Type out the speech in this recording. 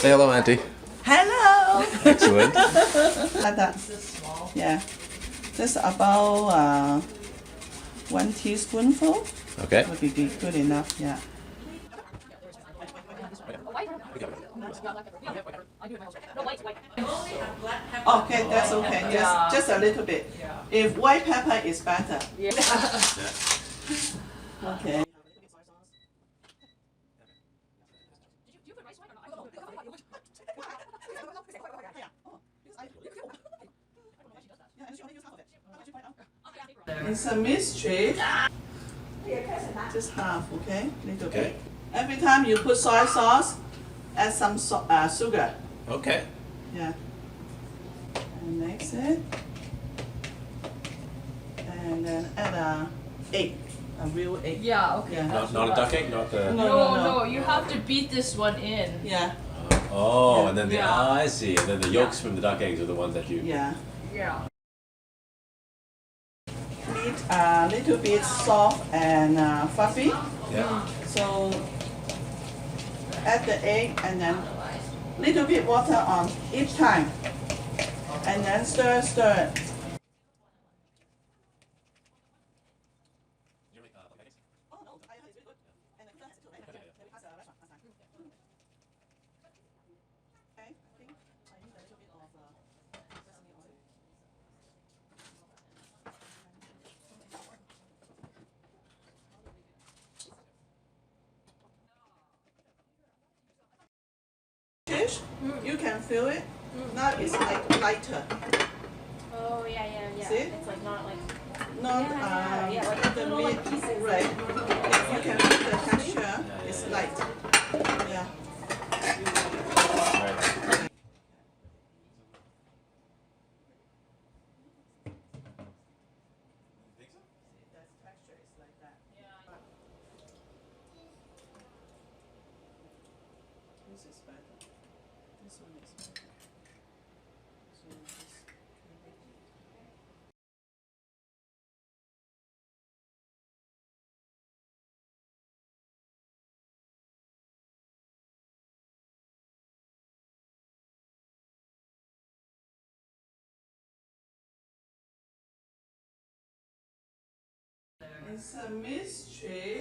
Say hello, Auntie. Hello. Excellent. Like that. Yeah. Just about 1 teaspoonful. Okay. Would be good enough. Yeah. Okay, that's okay. Just a little bit. If white pepper is better. Okay. It's a mystery. Just half, okay? Little Okay. bit. Every time you put soy sauce, add some sugar. Okay. Yeah. And mix it. And then add a egg, a real egg. Yeah, okay. Yeah. Not a duck egg, not the. No, you have to beat this one in. Yeah. Oh, Yeah. and then Yeah. I see. And then the yolks from the duck eggs are the ones that you. Yeah. Yeah. Meat a little bit soft and fluffy. Yeah. So add the egg and then little bit water on each time. And then stir. Dish, you can feel it. Now it's like lighter. Oh yeah. See? It's like not like Not like the little meat, pieces. right? You can feel the texture. It's light. Yeah. Right. That texture is like that. This is better. This one is better. So just it's a mystery.